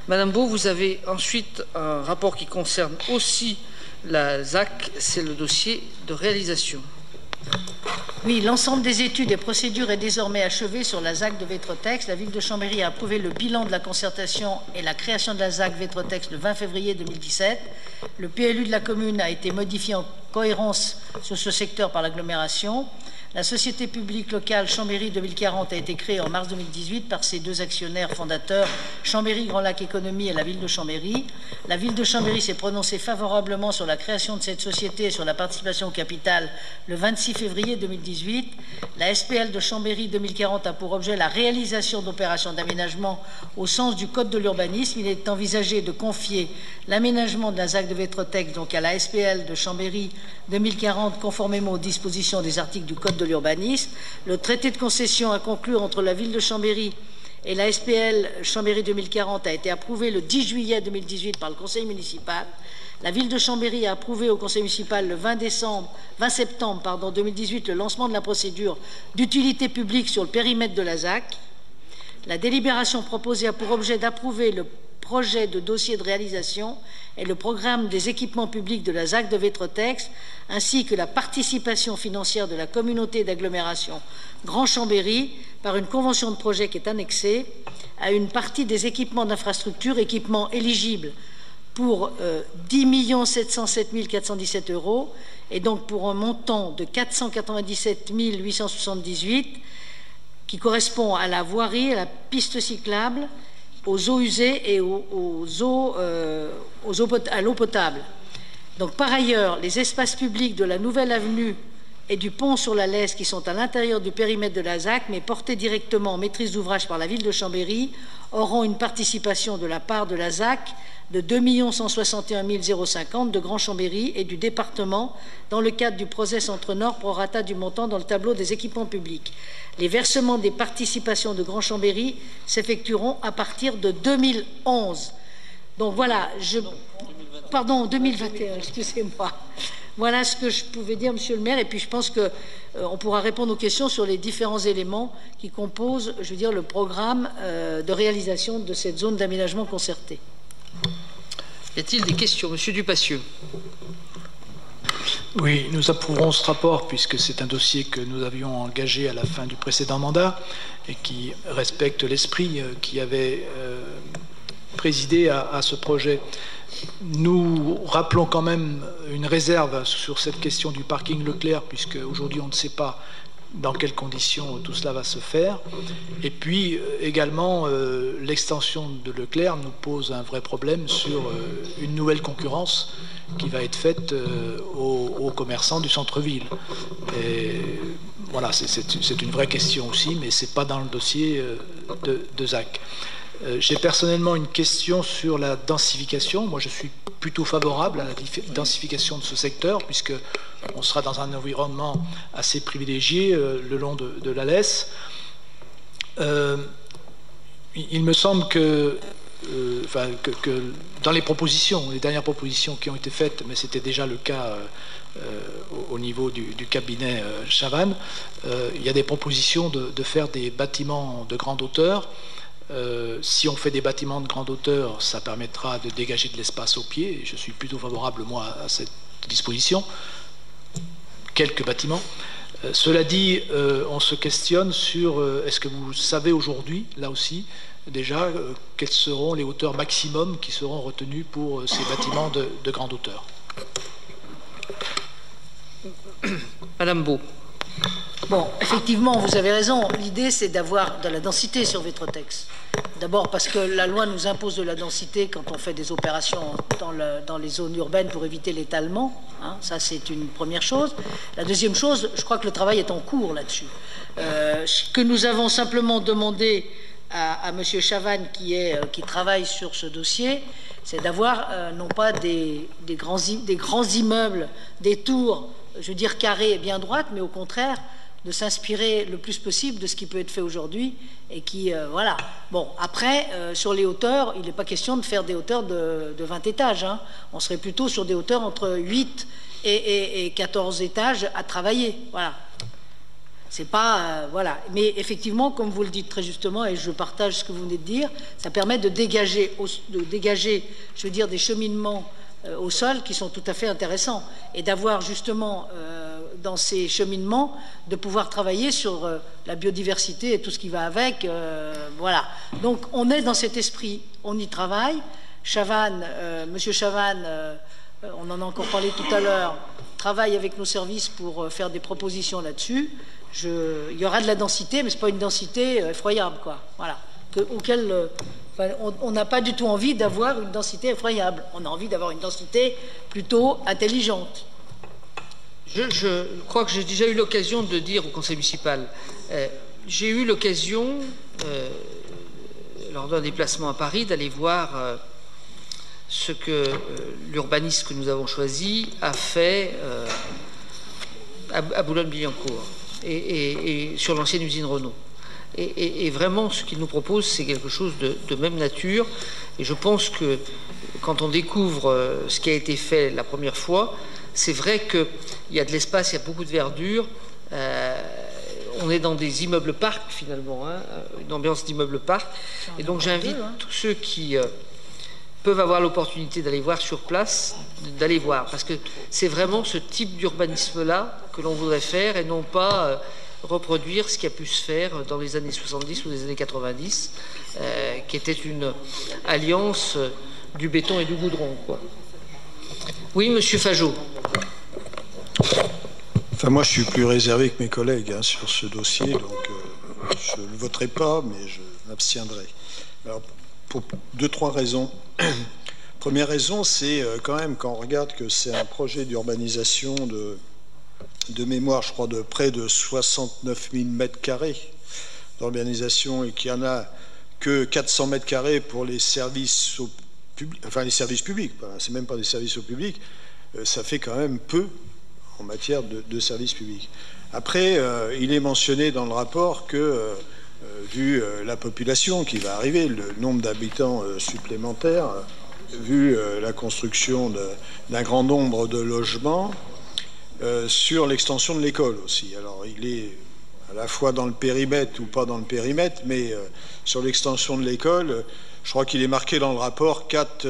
Madame Beau, vous avez ensuite un rapport qui concerne aussi la ZAC, c'est le dossier de réalisation. Oui, l'ensemble des études et procédures est désormais achevé sur la ZAC de Vétretex. La ville de Chambéry a approuvé le bilan de la concertation et la création de la ZAC Vétretex le 20 février 2017. Le PLU de la commune a été modifié en cohérence sur ce secteur par l'agglomération. La société publique locale Chambéry 2040 a été créée en mars 2018 par ses deux actionnaires fondateurs, Chambéry Grand Lac Économie et la ville de Chambéry. La ville de Chambéry s'est prononcée favorablement sur la création de cette société et sur la participation au capital le 26 février 2018. La SPL de Chambéry 2040 a pour objet la réalisation d'opérations d'aménagement au sens du Code de l'urbanisme. Il est envisagé de confier l'aménagement de la ZAC de Vétretex donc à la SPL de Chambéry 2040 conformément aux dispositions des articles du Code de l'urbanisme. Le traité de concession à conclure entre la ville de Chambéry et la SPL Chambéry 2040 a été approuvé le 10 juillet 2018 par le conseil municipal. La ville de Chambéry a approuvé au conseil municipal le 20 septembre 2018 le lancement de la procédure d'utilité publique sur le périmètre de la ZAC. La délibération proposée a pour objet d'approuver le projet de dossier de réalisation et le programme des équipements publics de la ZAC de Vétretex, ainsi que la participation financière de la communauté d'agglomération Grand Chambéry par une convention de projet qui est annexée à une partie des équipements d'infrastructure, équipements éligibles pour 10 707 417 €, et donc pour un montant de 497 878, qui correspond à la voirie, à la piste cyclable, aux eaux usées et à l'eau potable. Donc, par ailleurs, les espaces publics de la nouvelle avenue et du pont sur la Lesse, qui sont à l'intérieur du périmètre de la ZAC, mais portés directement en maîtrise d'ouvrage par la ville de Chambéry, auront une participation de la part de la ZAC de 2 161 050 de Grand Chambéry et du département dans le cadre du projet Centre-Nord prorata du montant dans le tableau des équipements publics. Les versements des participations de Grand Chambéry s'effectueront à partir de 2011. Donc voilà, pardon, 2021, excusez-moi. Voilà ce que je pouvais dire, Monsieur le maire, et puis je pense qu'on pourra répondre aux questions sur les différents éléments qui composent, je veux dire, le programme de réalisation de cette zone d'aménagement concerté. Y a-t-il des questions? Monsieur Dupassieux. Oui, nous approuverons ce rapport puisque c'est un dossier que nous avions engagé à la fin du précédent mandat et qui respecte l'esprit qui avait présidé à ce projet. Nous rappelons quand même une réserve sur cette question du parking Leclerc, puisque aujourd'hui on ne sait pas dans quelles conditions tout cela va se faire. Et puis également, l'extension de Leclerc nous pose un vrai problème sur une nouvelle concurrence qui va être faite aux commerçants du centre-ville. Et voilà, c'est une vraie question aussi, mais ce n'est pas dans le dossier de ZAC. J'ai personnellement une question sur la densification. Moi, je suis plutôt favorable à la densification de ce secteur, puisque on sera dans un environnement assez privilégié le long de la Lesse. Il me semble que dans les propositions, les dernières propositions qui ont été faites, mais c'était déjà le cas au niveau du cabinet Chavannes, il y a des propositions de faire des bâtiments de grande hauteur. Si on fait des bâtiments de grande hauteur, ça permettra de dégager de l'espace au pied. Je suis plutôt favorable, moi, à cette disposition. Quelques bâtiments. Cela dit, on se questionne sur est-ce que vous savez aujourd'hui, là aussi, déjà, quelles seront les hauteurs maximum qui seront retenues pour ces bâtiments de grande hauteur? Madame Beau. Bon, effectivement, vous avez raison. L'idée, c'est d'avoir de la densité sur Vétretex. D'abord parce que la loi nous impose de la densité quand on fait des opérations dans les zones urbaines pour éviter l'étalement. Hein, ça, c'est une première chose. La deuxième chose, je crois que le travail est en cours là-dessus. Ce que nous avons simplement demandé à M. Chavannes, qui travaille sur ce dossier, c'est d'avoir non pas des grands immeubles, des tours, je veux dire carrées et bien droites, mais au contraire de s'inspirer le plus possible de ce qui peut être fait aujourd'hui et qui, voilà. Bon, après, sur les hauteurs, il n'est pas question de faire des hauteurs de 20 étages. Hein. On serait plutôt sur des hauteurs entre 8 et 14 étages à travailler. Voilà. C'est pas voilà. Mais effectivement, comme vous le dites très justement, et je partage ce que vous venez de dire, ça permet de dégager, je veux dire, des cheminements au sol qui sont tout à fait intéressants, et d'avoir justement dans ces cheminements de pouvoir travailler sur la biodiversité et tout ce qui va avec. Voilà. Donc on est dans cet esprit, on y travaille. Chavannes, Monsieur Chavannes, on en a encore parlé tout à l'heure, travaille avec nos services pour faire des propositions là-dessus. Il y aura de la densité, mais c'est pas une densité effroyable, quoi. Voilà. On n'a pas du tout envie d'avoir une densité effroyable. On a envie d'avoir une densité plutôt intelligente. Je crois que j'ai déjà eu l'occasion de dire au conseil municipal, j'ai eu l'occasion, lors d'un déplacement à Paris, d'aller voir ce que l'urbaniste que nous avons choisi a fait à Boulogne-Billancourt et sur l'ancienne usine Renault. Et vraiment, ce qu'il nous propose, c'est quelque chose de même nature. Et je pense que quand on découvre ce qui a été fait la première fois, c'est vrai qu'il y a de l'espace, il y a beaucoup de verdure. On est dans des immeubles parcs, finalement, hein, une ambiance d'immeubles parcs. Et donc, j'invite tous ceux qui peuvent avoir l'opportunité d'aller voir sur place, d'aller voir. Parce que c'est vraiment ce type d'urbanisme-là que l'on voudrait faire et non pas reproduire ce qui a pu se faire dans les années 70 ou les années 90, qui était une alliance du béton et du goudron, quoi. Oui, monsieur Fajot. Enfin, moi, je suis plus réservé que mes collègues sur ce dossier, donc je ne voterai pas, mais je m'abstiendrai. Alors, pour 2-3 raisons. Première raison, c'est quand même, quand on regarde que c'est un projet d'urbanisation de mémoire, je crois, de près de 69 000 mètres carrés d'urbanisation, et qu'il n'y en a que 400 mètres carrés pour les services au public, enfin les services publics, c'est même pas des services au public, ça fait quand même peu en matière de services publics. Après, il est mentionné dans le rapport que, vu la population qui va arriver, le nombre d'habitants supplémentaires, vu la construction d'un grand nombre de logements, sur l'extension de l'école aussi. Alors, il est à la fois dans le périmètre ou pas dans le périmètre, mais sur l'extension de l'école, je crois qu'il est marqué dans le rapport 4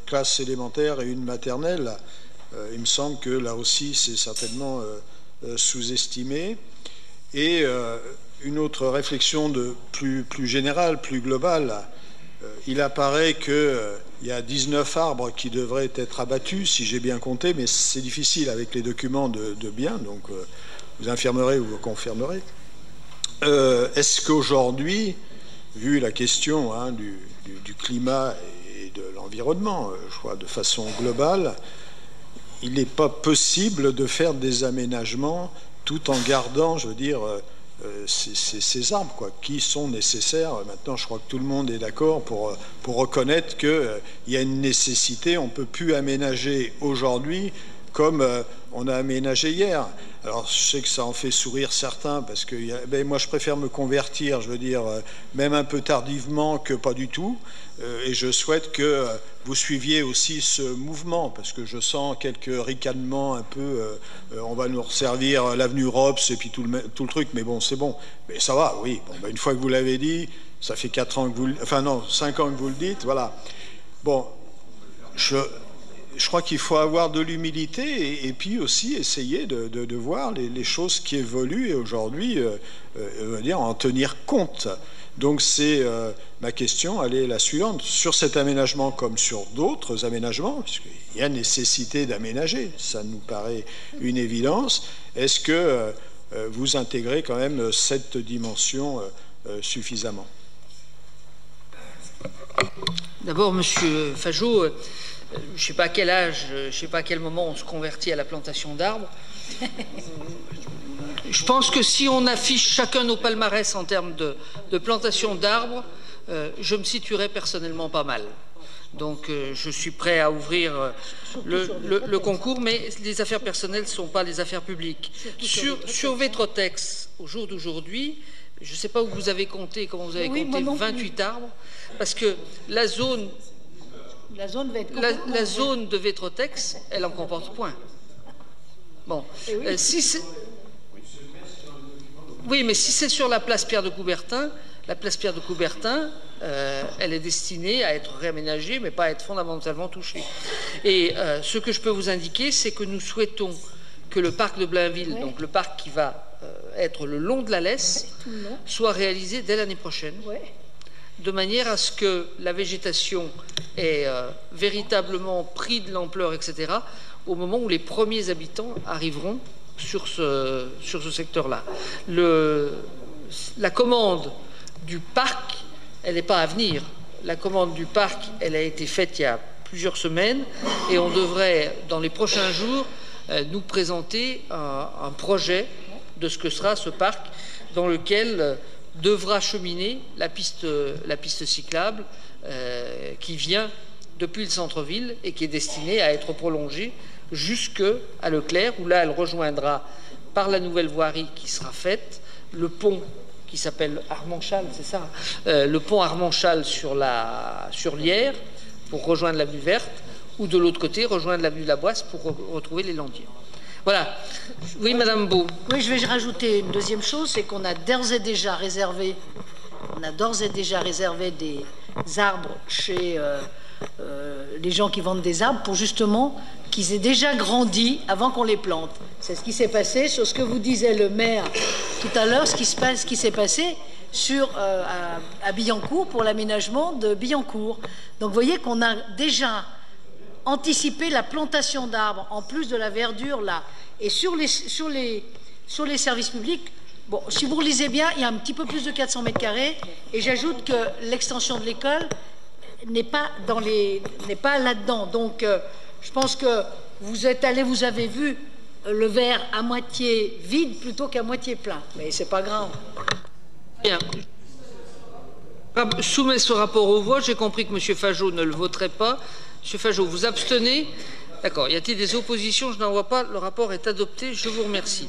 classes élémentaires et une maternelle. Il me semble que là aussi, c'est certainement sous-estimé. Et une autre réflexion plus générale, plus globale, il apparaît qu'il y a 19 arbres qui devraient être abattus, si j'ai bien compté, mais c'est difficile avec les documents de bien, donc vous infirmerez ou vous confirmerez. Est-ce qu'aujourd'hui, vu la question du climat et de l'environnement, je crois, de façon globale, il n'est pas possible de faire des aménagements tout en gardant, je veux dire, ces arbres, quoi, qui sont nécessaires. Maintenant, je crois que tout le monde est d'accord pour reconnaître qu'il y a une nécessité. On ne peut plus aménager aujourd'hui comme on a aménagé hier. Alors, je sais que ça en fait sourire certains, parce que moi, je préfère me convertir, je veux dire, même un peu tardivement que pas du tout. Et je souhaite que vous suiviez aussi ce mouvement, parce que je sens quelques ricanements un peu. On va nous resservir l'avenue Robes et puis tout le truc, mais bon, c'est bon. Mais ça va, oui. Bon, une fois que vous l'avez dit, ça fait 4 ans que vous, enfin non, 5 ans que vous le dites, voilà. Bon, je crois qu'il faut avoir de l'humilité et puis aussi essayer de voir les choses qui évoluent et aujourd'hui, en tenir compte. Donc c'est ma question, elle est la suivante. Sur cet aménagement comme sur d'autres aménagements, puisqu'il y a nécessité d'aménager, ça nous paraît une évidence, est-ce que vous intégrez quand même cette dimension suffisamment? D'abord, monsieur Fajot, je ne sais pas à quel âge, je ne sais pas à quel moment on se convertit à la plantation d'arbres. Je pense que si on affiche chacun nos palmarès en termes de plantation d'arbres, je me situerai personnellement pas mal. Donc je suis prêt à ouvrir le concours, mais les affaires personnelles ne sont pas les affaires publiques. Sur Vétrotex, au jour d'aujourd'hui, je ne sais pas où vous avez compté, comment vous avez compté 28 arbres, parce que la zone de Vétrotex, elle en comporte point. Bon, si c'est... Oui, mais si c'est sur la place Pierre de Coubertin, elle est destinée à être réaménagée, mais pas à être fondamentalement touchée. Et ce que je peux vous indiquer, c'est que nous souhaitons que le parc de Blainville, donc le parc qui va être le long de la Lesse, soit réalisé dès l'année prochaine, de manière à ce que la végétation ait véritablement pris de l'ampleur, etc., au moment où les premiers habitants arriveront sur ce secteur-là. La commande du parc, elle n'est pas à venir. La commande du parc, elle a été faite il y a plusieurs semaines et on devrait, dans les prochains jours, nous présenter un projet de ce que sera ce parc dans lequel devra cheminer la piste cyclable qui vient depuis le centre-ville et qui est destinée à être prolongée jusqu'à Leclerc, où là, elle rejoindra, par la nouvelle voirie qui sera faite, le pont qui s'appelle Armand-Chal, c'est ça, le pont Armand-Chal sur l'Yère pour rejoindre l'avenue Verte, ou de l'autre côté, rejoindre l'avenue Laboisse pour retrouver les Landiers. Voilà. Oui, Madame Beau. Oui, je vais rajouter une deuxième chose, c'est qu'on a d'ores et déjà réservé des arbres chez les gens qui vendent des arbres pour justement qu'ils aient déjà grandi avant qu'on les plante. C'est ce qui s'est passé sur ce que vous disait le maire tout à l'heure, ce qui s'est passé à Billancourt pour l'aménagement de Billancourt. Donc vous voyez qu'on a déjà anticipé la plantation d'arbres en plus de la verdure là. Et sur les services publics, bon, si vous lisez bien, il y a un petit peu plus de 400 mètres carrés. Et j'ajoute que l'extension de l'école n'est pas là-dedans. Donc je pense que vous avez vu le verre à moitié vide plutôt qu'à moitié plein. Mais c'est pas grave. Bien. Je soumets ce rapport au vote. J'ai compris que M. Fajot ne le voterait pas. M. Fajot, vous abstenez? D'accord. Y a-t-il des oppositions? Je n'en vois pas. Le rapport est adopté. Je vous remercie.